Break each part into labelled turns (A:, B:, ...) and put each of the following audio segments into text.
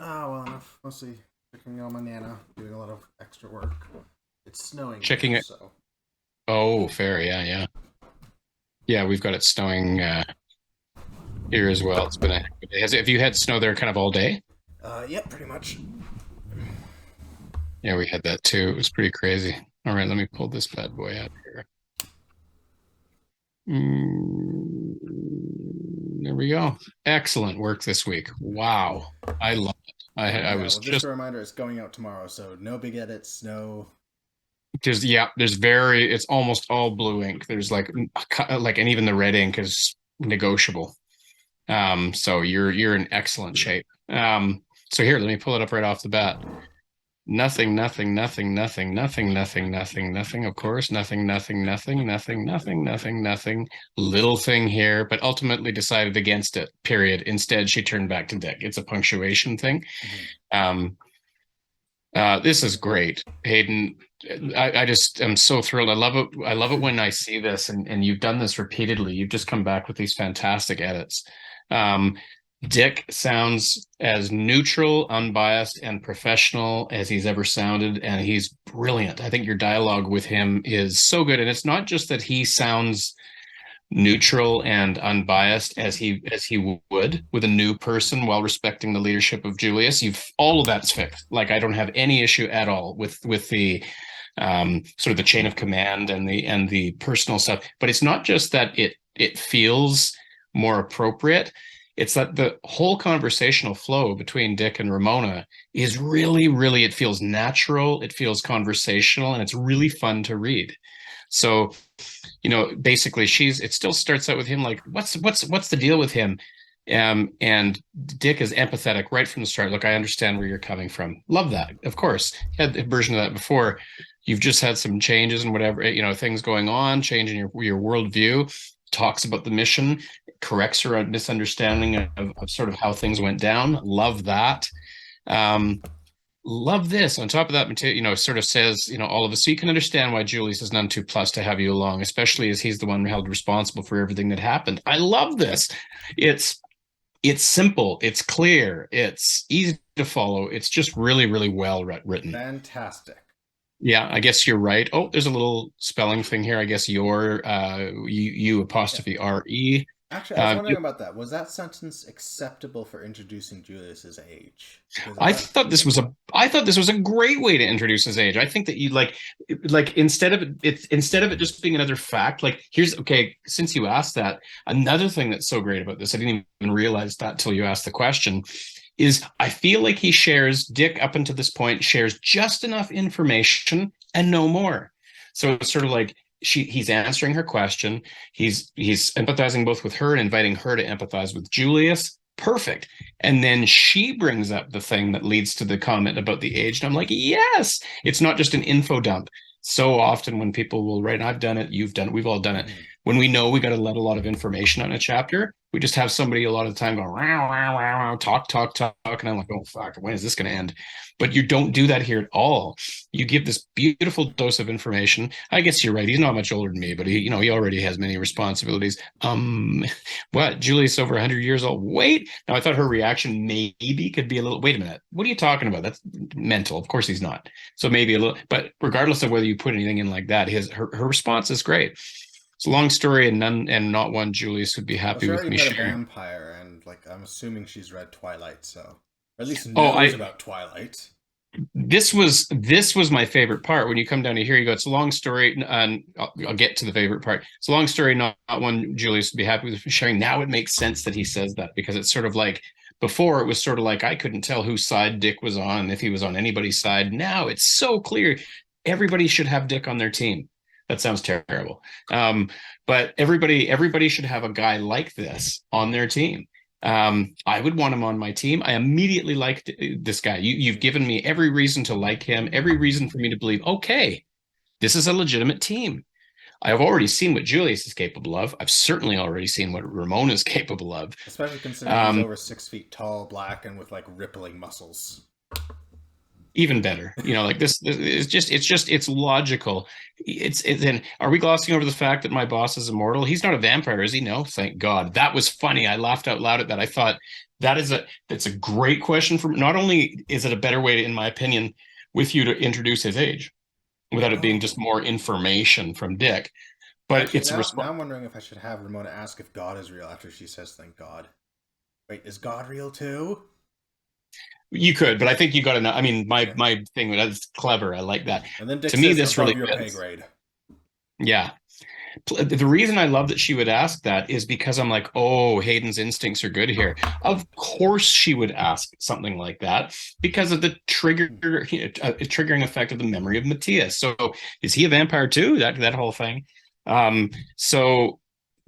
A: well, enough. Mostly checking on my nana, doing a lot of extra work. It's snowing
B: Checking
A: here,
B: it.
A: so.
B: Oh, fair. Yeah, yeah. Yeah, we've got it snowing here as well. It's been have you had snow there kind of all day?
A: Yep, pretty much.
B: Yeah, we had that too. It was pretty crazy. All right, let me pull this bad boy out here. There we go. Excellent work this week. Wow. I love it. I
A: Yeah,
B: was
A: well, just
B: just
A: a reminder, it's going out tomorrow, so no big edits, no.
B: yeah, it's almost all blue ink. There's and even the red ink is negotiable. So you're in excellent shape. So here, let me pull it up right off the bat. Nothing, nothing, nothing, nothing, nothing, nothing, nothing, nothing, of course, nothing, nothing, nothing, nothing, nothing, nothing, nothing. Little thing here, but ultimately decided against it, period. Instead, she turned back to Dick. It's a punctuation thing.
A: Mhm.
B: Um, this is great, Hayden. I just am so thrilled. I love it. I love it when I see this, and you've done this repeatedly. You've just come back with these fantastic edits. Um, Dick sounds as neutral, unbiased, and professional as he's ever sounded, and he's brilliant. I think your dialogue with him is so good, and it's not just that he sounds neutral and unbiased as he would with a new person while respecting the leadership of Julius. You've all of that's fixed. Like I don't have any issue at all with the sort of the chain of command and the personal stuff. But it's not just that it feels more appropriate. It's that the whole conversational flow between Dick and Ramona is really, really, it feels natural, it feels conversational, and it's really fun to read. So basically it still starts out with him like, what's the deal with him? And Dick is empathetic right from the start. Look, I understand where you're coming from. Love that. Of course. Had a version of that before. You've just had some changes and whatever, things going on, changing your worldview, talks about the mission, corrects her misunderstanding of sort of how things went down. Love that. Um, Love this. On top of that, sort of says, all of us, so you can understand why Julius is none too plus to have you along, especially as he's the one held responsible for everything that happened. I love this. It's it's simple, it's clear, it's easy to follow. It's just really, really well written.
A: Fantastic.
B: Yeah, I guess you're right. Oh, there's a little spelling thing here. I guess you
A: Yeah.
B: apostrophe R-E.
A: Actually, I was wondering
B: You
A: about that. Was that sentence acceptable for introducing Julius's age? Because
B: I
A: that.
B: thought this was a I thought this was a great way to introduce his age. I think that you like instead of it just being another fact, like here's okay, since you asked that, another thing that's so great about this, I didn't even realize that till you asked the question, is I feel like Dick up until this point shares just enough information and no more. So it's sort of like he's answering her question, he's empathizing both with her and inviting her to empathize with Julius. Perfect. And then she brings up the thing that leads to the comment about the age. And I'm like, yes, it's not just an info dump. So often when people will write, I've done it, you've done it, we've all done it.
A: Mhm.
B: When we know we got to let a lot of information on a chapter, we just have somebody a lot of the time go, wow, wow, wow, talk, talk, talk. And I'm like, oh, fuck, when is this going to end? But you don't do that here at all. You give this beautiful dose of information. I guess you're right. He's not much older than me, but he already has many responsibilities. What? Julius over 100 years old? Wait. Now, I thought her reaction maybe could be a little, wait a minute. What are you talking about? That's mental. Of course he's not. So maybe a little, but regardless of whether you put anything in like that, her response is great. It's a long story, and not one Julius would be
A: Well,
B: happy
A: she
B: with
A: already
B: me
A: met a
B: sharing.
A: vampire, and like I'm assuming she's read Twilight, so or at least
B: Oh,
A: knows
B: I
A: about Twilight.
B: this was my favorite part. When you come down to here, you go, it's a long story, and I'll get to the favorite part. It's a long story, not one Julius would be happy with sharing. Now it makes sense that he says that, because it's sort of like before it was sort of like I couldn't tell whose side Dick was on, if he was on anybody's side. Now it's so clear. Everybody should have Dick on their team. That sounds terrible. But everybody should have a guy like this on their team. I would want him on my team. I immediately liked this guy. You've given me every reason to like him, every reason for me to believe, okay, this is a legitimate team. I have already seen what Julius is capable of. I've certainly already seen what Ramon is capable of.
A: Especially considering he's
B: Um,
A: over 6 feet tall, black, and with like rippling muscles.
B: even better. Like this is it's logical. Then are we glossing over the fact that my boss is immortal? He's not a vampire, is he? No, thank God. That was funny. I laughed out loud at that. I thought that's a great question. For not only is it a better way, in my opinion, with you to introduce his age without it being just more information from Dick, but
A: Actually,
B: it's a
A: now I'm wondering if I should have Ramona ask if God is real after she says thank God. Wait, is God real too?
B: You could, but I think you got to know. I mean, my thing, that's clever. I like that.
A: And then Dick
B: To me,
A: says,
B: this
A: above
B: really
A: your pay
B: fits.
A: grade.
B: Yeah. The reason I love that she would ask that is because I'm like, oh, Hayden's instincts are good here. Of course, she would ask something like that because of the triggering effect of the memory of Matthias. So, is he a vampire too? That whole thing. So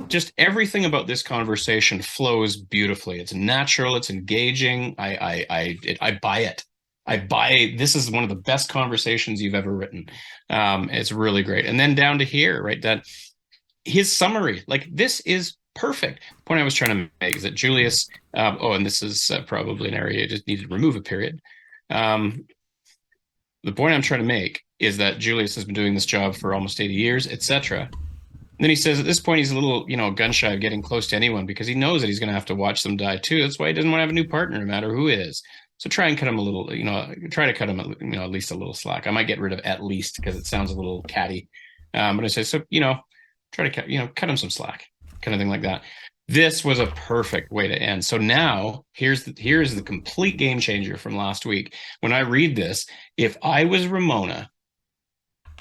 B: just everything about this conversation flows beautifully. It's natural. It's engaging. I buy it. This is one of the best conversations you've ever written. It's really great. And then down to here, right? That his summary, like this is perfect. The point I was trying to make is that Julius, and this is probably an area you just need to remove a period. The point I'm trying to make is that Julius has been doing this job for almost 80 years, etc. Then he says at this point he's a little, gun shy of getting close to anyone because he knows that he's going to have to watch them die too. That's why he doesn't want to have a new partner, no matter who it is. So try and cut him a little, try to cut him, at least a little slack. I might get rid of at least because it sounds a little catty. But I say, so, try to cut him some slack, kind of thing like that. This was a perfect way to end. So now here's the complete game changer from last week. When I read this, if I was Ramona,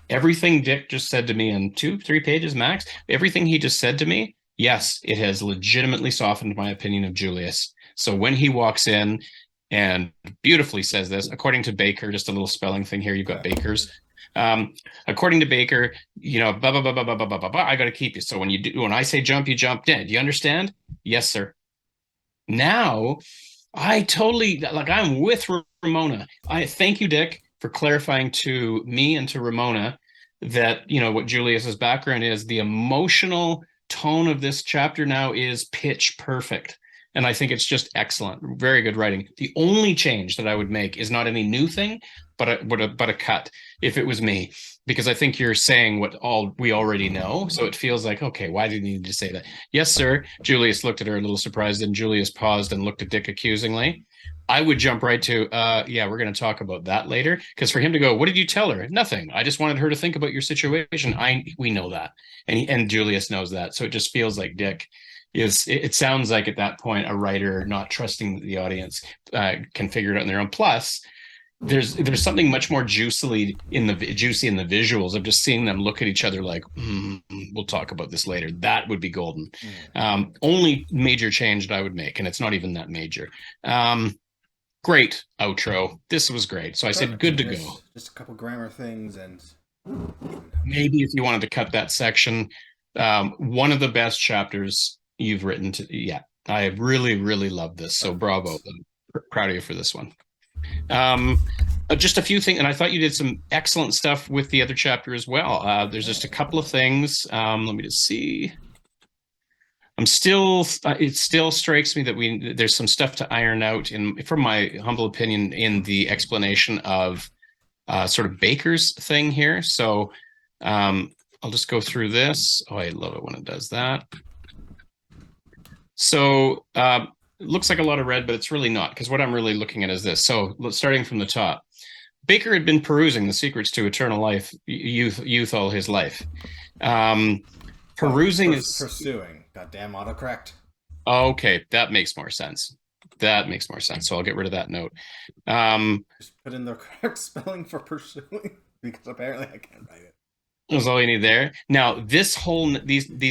B: everything Dick just said to me in 2-3 pages max, everything he just said to me, yes, it has legitimately softened my opinion of Julius. So when he walks in and beautifully says this, according to Baker, just a little spelling thing here, you've got Baker's. According to Baker, blah, blah, blah, blah, blah, blah, blah, blah, I got to keep you. So when I say jump, you jump in. Do you understand? Yes, sir. Now, I totally, I'm with Ramona. I thank you, Dick, for clarifying to me and to Ramona that, what Julius's background is. The emotional tone of this chapter now is pitch perfect. And I think it's just excellent. Very good writing. The only change that I would make is not any new thing, but a cut if it was me, because I think you're saying what we already know. So it feels like, okay, why did you need to say that? Yes, sir. Julius looked at her a little surprised, and Julius paused and looked at Dick accusingly. I would jump right to, yeah, we're going to talk about that later. Because for him to go, what did you tell her? Nothing. I just wanted her to think about your situation. We know that. And Julius knows that. So it just feels like Dick it sounds like at that point, a writer not trusting that the audience can figure it out on their own. Plus, there's something much more juicy in the visuals of just seeing them look at each other like, we'll talk about this later. That would be golden. Only major change that I would make, and it's not even that major. Great outro. This was great. So I said, good to go.
A: Just a couple grammar things, and
B: maybe if you wanted to cut that section, one of the best chapters you've written I really, really love this. So bravo. I'm proud of you for this one. Just a few things, and I thought you did some excellent stuff with the other chapter as well. There's just a couple of things. Let me just see. It still strikes me that there's some stuff to iron out from my humble opinion, in the explanation of sort of Baker's thing here. So I'll just go through this. Oh, I love it when it does that. So it looks like a lot of red, but it's really not, because what I'm really looking at is this. So starting from the top, Baker had been perusing the secrets to eternal life, youth all his life. Perusing is
A: pursuing. Goddamn autocorrect.
B: Okay, that makes more sense. So I'll get rid of that note.
A: Just put in the correct spelling for pursuing, because apparently I can't write it.
B: That's all you need there. Now, these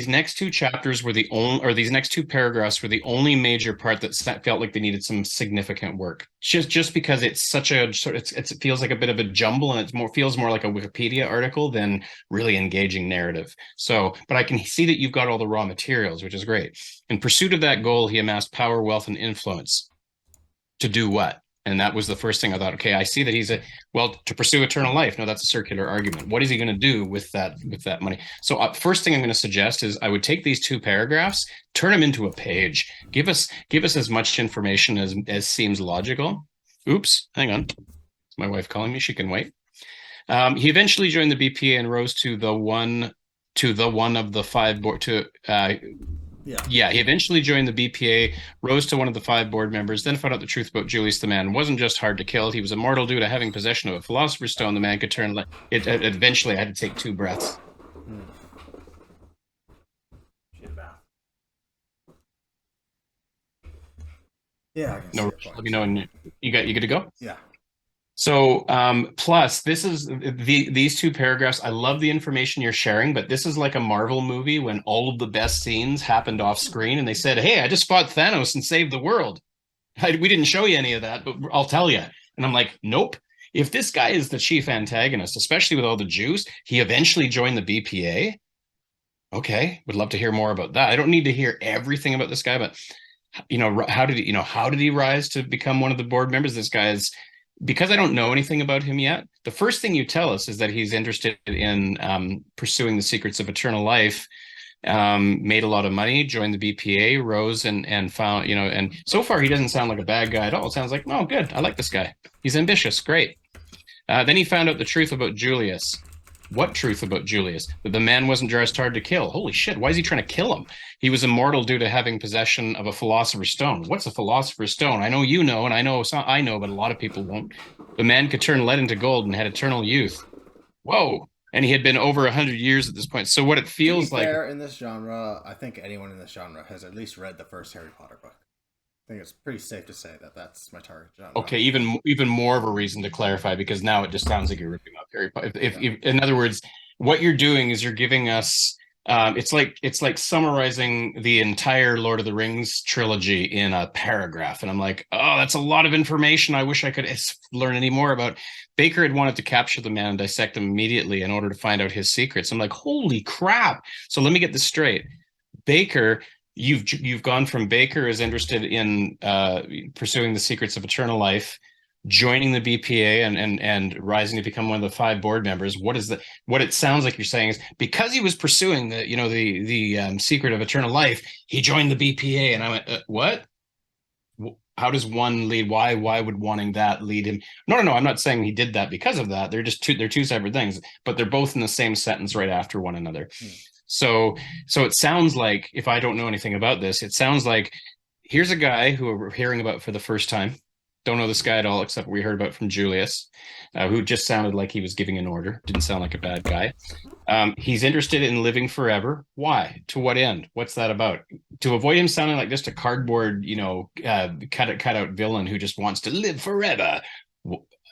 B: next two chapters were these next two paragraphs were the only major part that felt like they needed some significant work. Just because it's such a it feels like a bit of a jumble, and feels more like a Wikipedia article than really engaging narrative. So, but I can see that you've got all the raw materials, which is great. In pursuit of that goal, he amassed power, wealth, and influence. To do what? And that was the first thing I thought, okay, I see that to pursue eternal life. No, that's a circular argument. What is he going to do with that money? So first thing I'm going to suggest is I would take these two paragraphs, turn them into a page. Give us as much information as seems logical. Oops, hang on. My wife calling me. She can wait. He eventually joined the BPA and rose to the one of the five board to yeah, he eventually joined the BPA, rose to one of the 5 board members, then found out the truth about Julius. The man wasn't just hard to kill. He was immortal due to having possession of a philosopher's stone. The man could turn it. Eventually, I had to take 2 breaths.
A: Yeah, I can
B: no, let me know when you good to go.
A: Yeah.
B: So, plus this is these 2 paragraphs. I love the information you're sharing, but this is like a Marvel movie when all of the best scenes happened off screen and they said, "Hey, I just fought Thanos and saved the world." We didn't show you any of that, but I'll tell you. And I'm like, nope. If this guy is the chief antagonist, especially with all the Jews, he eventually joined the BPA. Okay, would love to hear more about that. I don't need to hear everything about this guy, but how did he rise to become one of the board members? This guy is, because I don't know anything about him yet, the first thing you tell us is that he's interested in pursuing the secrets of eternal life, made a lot of money, joined the BPA, rose and found, and so far he doesn't sound like a bad guy at all. It sounds like, oh, good, I like this guy. He's ambitious, great. Then he found out the truth about Julius. What truth about Julius? That the man wasn't just hard to kill. Holy shit, why is he trying to kill him? He was immortal due to having possession of a philosopher's stone. What's a philosopher's stone? I know you know, and I know, but a lot of people won't. The man could turn lead into gold and had eternal youth. Whoa. And he had been over 100 years at this point. So what it feels like...
A: in this genre, I think anyone in this genre has at least read the first Harry Potter book. I think it's pretty safe to say that that's my target genre.
B: Okay, even more of a reason to clarify, because now it just sounds like you're ripping off Harry Potter. If in other words, what you're doing is you're giving us it's like summarizing the entire Lord of the Rings trilogy in a paragraph, and I'm like, oh, that's a lot of information. I wish I could learn any more about. Baker had wanted to capture the man and dissect him immediately in order to find out his secrets. I'm like, holy crap! So let me get this straight, Baker. You've gone from Baker is interested in pursuing the secrets of eternal life, joining the BPA and rising to become one of the 5 board members. What it sounds like you're saying is because he was pursuing the secret of eternal life, he joined the BPA. And I went, what? How does one lead? Why would wanting that lead him? No, I'm not saying he did that because of that. They're two separate things, but they're both in the same sentence right after one another. So it sounds like, if I don't know anything about this, it sounds like here's a guy who we're hearing about for the first time. Don't know this guy at all, except we heard about from Julius, who just sounded like he was giving an order. Didn't sound like a bad guy. He's interested in living forever. Why? To what end? What's that about? To avoid him sounding like just a cardboard, cut out villain who just wants to live forever.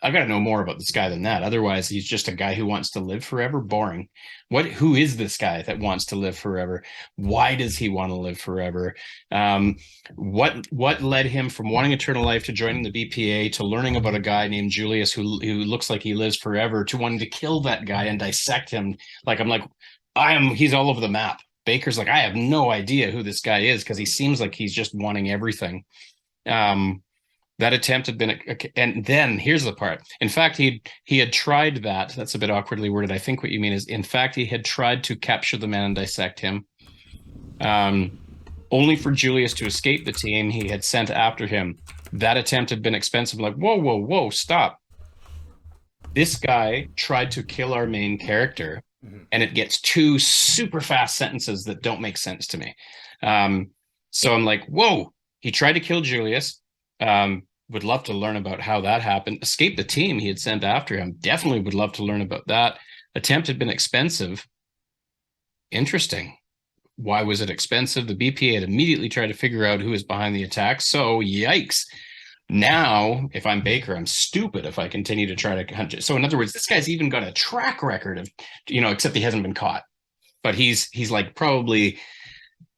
B: I got to know more about this guy than that. Otherwise, he's just a guy who wants to live forever. Boring. Who is this guy that wants to live forever? Why does he want to live forever? What led him from wanting eternal life to joining the BPA to learning about a guy named Julius who looks like he lives forever to wanting to kill that guy and dissect him? He's all over the map. Baker's like, I have no idea who this guy is because he seems like he's just wanting everything. That attempt had been, and then here's the part. In fact, he had tried that. That's a bit awkwardly worded. I think what you mean is, in fact, he had tried to capture the man and dissect him. Only for Julius to escape the team he had sent after him. That attempt had been expensive. Like, whoa, stop. This guy tried to kill our main character, and it gets 2 super fast sentences that don't make sense to me. So I'm like, whoa, he tried to kill Julius. Would love to learn about how that happened. Escape the team he had sent after him. Definitely would love to learn about that. Attempt had been expensive. Interesting. Why was it expensive? The BPA had immediately tried to figure out who was behind the attack. So yikes. Now, if I'm Baker, I'm stupid if I continue to try to hunt it. So in other words, this guy's even got a track record of, except he hasn't been caught. But he's like probably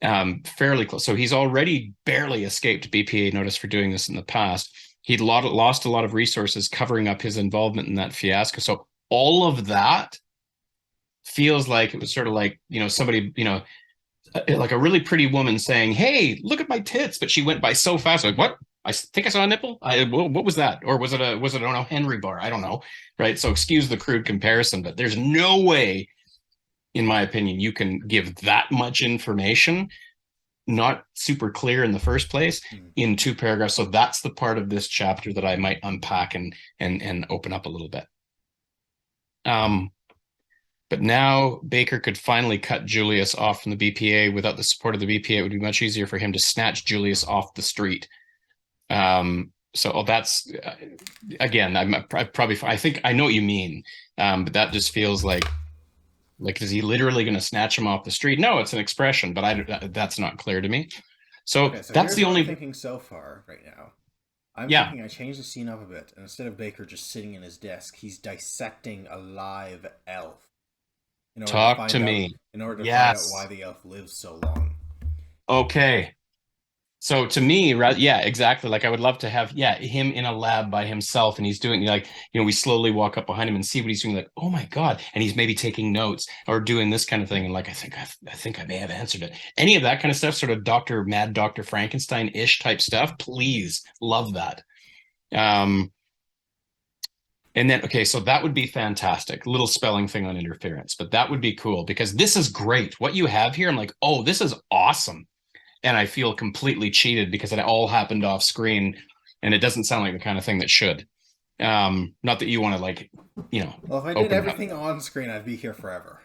B: fairly close. So he's already barely escaped BPA notice for doing this in the past. He'd lost a lot of resources covering up his involvement in that fiasco. So all of that feels like it was sort of like, somebody, like a really pretty woman saying, hey, look at my tits. But she went by so fast. Like, what? I think I saw a nipple. What was that? Or was it I don't know, Henry bar? I don't know. Right. So excuse the crude comparison, but there's no way, in my opinion, you can give that much information not super clear in the first place in 2 paragraphs. So that's the part of this chapter that I might unpack and open up a little bit. But now Baker could finally cut Julius off from the BPA. Without the support of the BPA, it would be much easier for him to snatch Julius off the street. So that's again, I think I know what you mean, but that just feels like is he literally going to snatch him off the street? No, it's an expression, but that's not clear to me. So,
A: okay, so
B: that's the only
A: I'm thinking so far right now. I'm
B: Yeah.
A: thinking I changed the scene up a bit, and instead of Baker just sitting in his desk, he's dissecting a live elf.
B: Talk to me.
A: In order to find out
B: Yes.
A: why the elf lives so long.
B: Okay. So to me, right? Yeah, exactly. Like I would love to have, him in a lab by himself, and he's doing like, we slowly walk up behind him and see what he's doing. Like, oh my god, and he's maybe taking notes or doing this kind of thing. And like, I think I may have answered it. Any of that kind of stuff, sort of Mad Dr. Frankenstein-ish type stuff. Please, love that. And then, okay, so that would be fantastic. Little spelling thing on interference, but that would be cool because this is great. What you have here, I'm like, oh, this is awesome. And I feel completely cheated because it all happened off screen and it doesn't sound like the kind of thing that should. Not that you want to
A: Well, if I did everything on screen, I'd be here forever.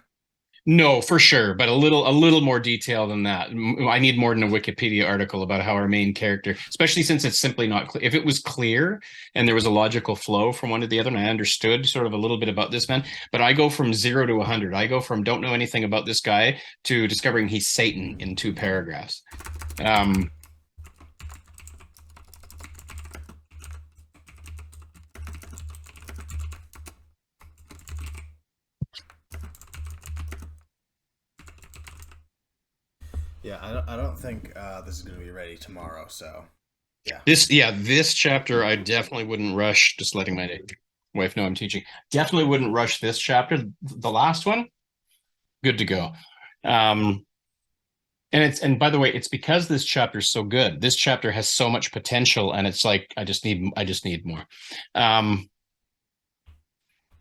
B: No, for sure, but a little more detail than that. I need more than a Wikipedia article about how our main character, especially since it's simply not clear. If it was clear and there was a logical flow from one to the other, and I understood sort of a little bit about this man, but I go from 0 to 100. I go from don't know anything about this guy to discovering he's Satan in 2 paragraphs.
A: Yeah, I don't think this is going to be ready tomorrow. So, yeah.
B: This chapter I definitely wouldn't rush. Just letting my wife know I'm teaching. Definitely wouldn't rush this chapter. The last one, good to go. And by the way, it's because this chapter is so good. This chapter has so much potential, and it's like I just need more.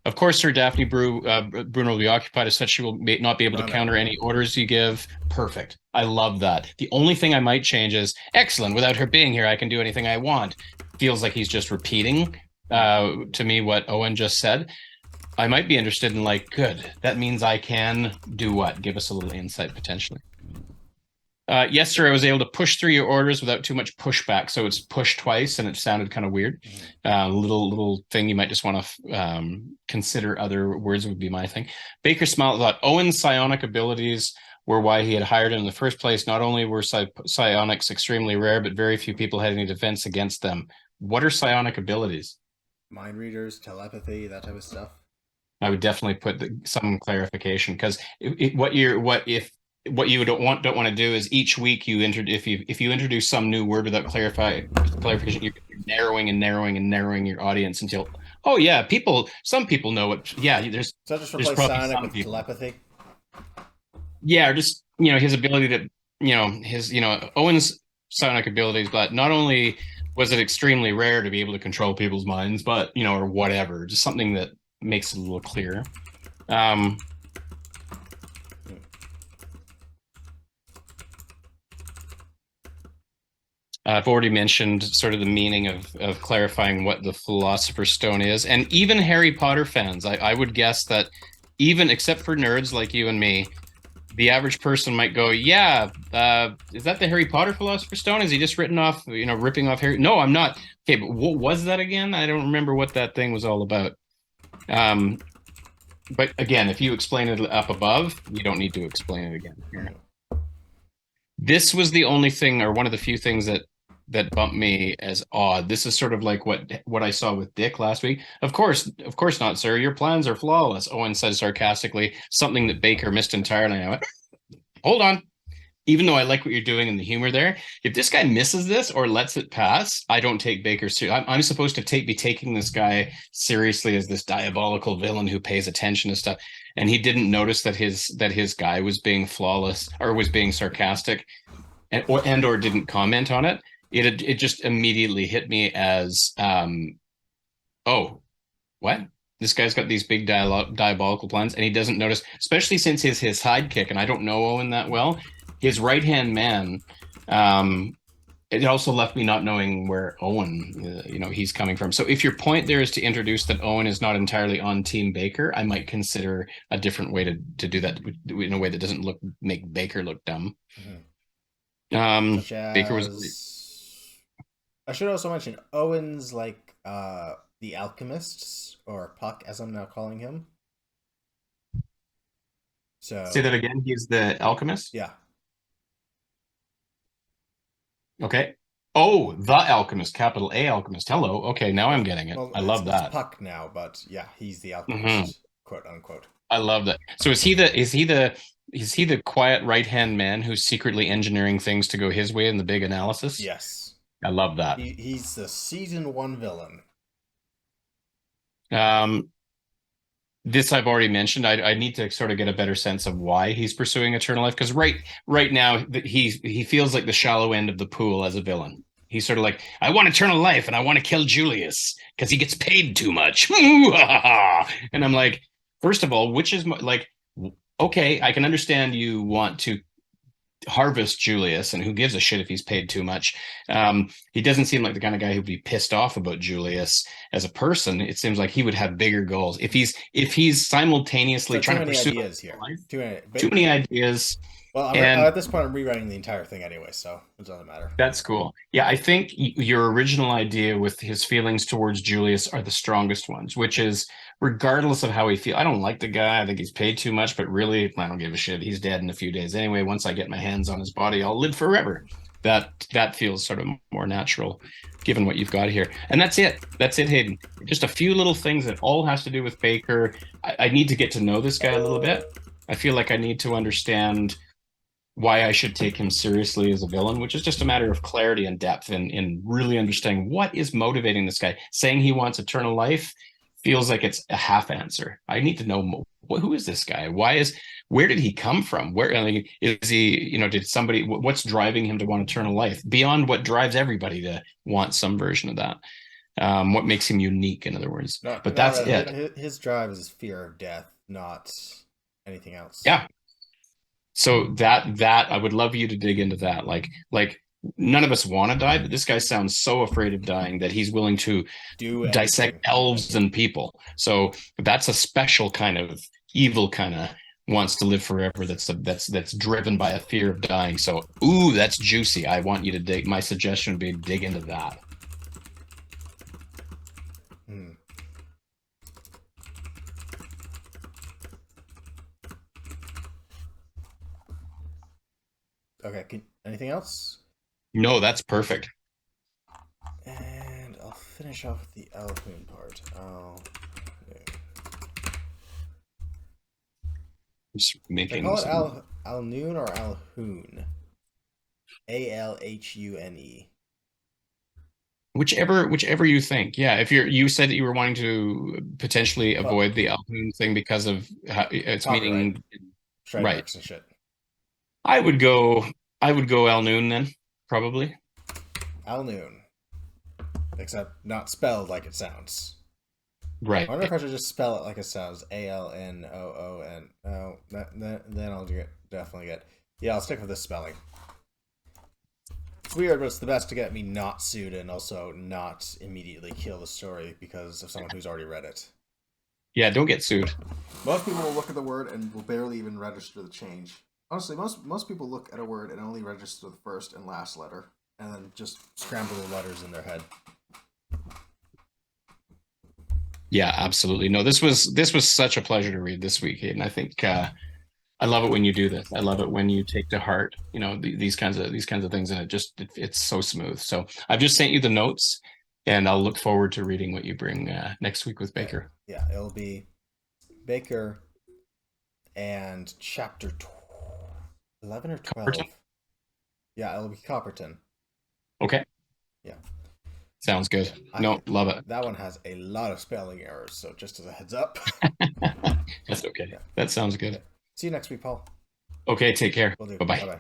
B: Of course, Sir Daphne Bruno will be occupied as such she will not be able to counter any orders you give. Perfect. I love that. The only thing I might change is, excellent, without her being here, I can do anything I want. Feels like he's just repeating to me what Owen just said. I might be interested in good, that means I can do what? Give us a little insight potentially. Yes, sir, I was able to push through your orders without too much pushback. So it's pushed twice and it sounded kind of weird. Little thing you might just want to consider. Other words would be my thing. Baker smiled, thought Owen's psionic abilities were why he had hired him in the first place. Not only were psionics extremely rare, but very few people had any defense against them. What are psionic abilities?
A: Mind readers, telepathy, that type of stuff.
B: I would definitely put some clarification because what you don't want to do is each week if you introduce some new word without clarification, you're narrowing your audience until some people know what. Yeah, there's
A: so just replace psionic with telepathy.
B: Yeah, or just his ability to his Owen's psionic abilities, but not only was it extremely rare to be able to control people's minds, but or whatever, just something that makes it a little clearer. I've already mentioned sort of the meaning of clarifying what the Philosopher's Stone is. And even Harry Potter fans, I would guess that even, except for nerds like you and me, the average person might go, is that the Harry Potter Philosopher's Stone? Is he just ripping off Harry? No, I'm not. Okay, but what was that again? I don't remember what that thing was all about. But again, if you explain it up above, you don't need to explain it again here. This was the only thing, or one of the few things that bumped me as odd. This is sort of like what I saw with Dick last week. Of course not, sir. Your plans are flawless, Owen said sarcastically, something that Baker missed entirely. I went, hold on. Even though I like what you're doing in the humor there, if this guy misses this or lets it pass, I don't take Baker seriously. I'm supposed to be taking this guy seriously as this diabolical villain who pays attention to stuff. And he didn't notice that his guy was being flawless or was being sarcastic or didn't comment on it. It just immediately hit me as, oh, what? This guy's got these big diabolical plans and he doesn't notice, especially since his sidekick, and I don't know Owen that well, his right-hand man It also left me not knowing where Owen, he's coming from. So if your point there is to introduce that Owen is not entirely on Team Baker, I might consider a different way to do that in a way that doesn't make Baker look dumb.
A: Such
B: Baker was
A: as I should also mention Owen's like the alchemists or Puck as I'm now calling him.
B: say
A: So
B: that again. He's the alchemist.
A: yeah.
B: Okay. Oh, the alchemist, capital A alchemist. Hello. Okay, now I'm getting it.
A: Well,
B: I
A: it's
B: love that.
A: Puck now, but yeah, he's the
B: Hmm.
A: alchemist, quote unquote.
B: I love that. So is he the quiet right hand man who's secretly engineering things to go his way in the big analysis?
A: Yes,
B: I love that.
A: he's the season one villain.
B: Um, this I've already mentioned. I need to sort of get a better sense of why he's pursuing eternal life because right now he feels like the shallow end of the pool as a villain. He's sort of like, I want eternal life and I want to kill Julius because he gets paid too much. And I'm like, first of all, which is like, okay, I can understand you want to harvest Julius, and who gives a shit if he's paid too much. He doesn't seem like the kind of guy who'd be pissed off about Julius as a person. It seems like he would have bigger goals if he's simultaneously
A: So too
B: trying to
A: many
B: pursue
A: ideas here.
B: life.
A: Too
B: Too
A: many.
B: many ideas,
A: Well,
B: and
A: at this point, I'm rewriting the entire thing anyway, so it doesn't matter.
B: that's cool. Yeah, I think your original idea with his feelings towards Julius are the strongest ones, which is regardless of how he feels. I don't like the guy. I think he's paid too much, but really, I don't give a shit. He's dead in a few days anyway. Once I get my hands on his body, I'll live forever. That feels sort of more natural, given what you've got here. And that's it. That's it, Hayden. Just a few little things that all has to do with Baker. I need to get to know this guy a little bit. I feel like I need to understand why I should take him seriously as a villain, which is just a matter of clarity and depth in really understanding what is motivating this guy. Saying he wants eternal life feels like it's a half answer. I need to know who is this guy? Where did he come from? Where is he? Did somebody? What's driving him to want eternal life beyond what drives everybody to want some version of that? What makes him unique, in other words? But that's it.
A: His drive is his fear of death, not anything else.
B: Yeah. So that I would love you to dig into that. Like none of us want to die, but this guy sounds so afraid of dying that he's willing to
A: Do
B: dissect
A: anything.
B: elves and people. So that's a special kind of evil kind of wants to live forever. That's driven by a fear of dying. So that's juicy. I want you to dig. My suggestion would be dig into that.
A: Hmm. Okay. Anything else?
B: No, that's perfect.
A: And I'll finish off with the Alhoon part.
B: Just
A: They
B: making
A: call it
B: some...
A: Alnoon or Alhoon. Alhune.
B: whichever you think. Yeah, if you said that you were wanting to potentially
A: Well,
B: avoid the Alhoon thing because of how its
A: copyright,
B: meaning, right?
A: trademarks and shit.
B: I would go Al Noon then, probably.
A: Alnoon, except not spelled like it sounds.
B: Right.
A: I wonder if I should just spell it like it sounds. Alnoon. No, then I'll definitely get. Yeah, I'll stick with this spelling. It's weird, but it's the best to get me not sued and also not immediately kill the story because of someone who's already read it.
B: Yeah, don't get sued.
A: Most people will look at the word and will barely even register the change. Honestly, most people look at a word and only register the first and last letter, and then just scramble the letters in their head.
B: Yeah, absolutely. No, this was such a pleasure to read this week, Hayden. I think I love it when you do this. I love it when you take to heart, these kinds of things, and it's so smooth. So I've just sent you the notes, and I'll look forward to reading what you bring next week with Baker.
A: Yeah, it'll be Baker and chapter 11 or 12.
B: Copperton?
A: Yeah, it'll be Copperton.
B: Okay.
A: Yeah.
B: Sounds good. Love it.
A: That one has a lot of spelling errors, so just as a heads up.
B: That's okay.
A: Yeah.
B: That sounds good.
A: See you next week, Paul.
B: Okay, take care.
A: Will do.
B: Bye-bye.
A: Bye-bye.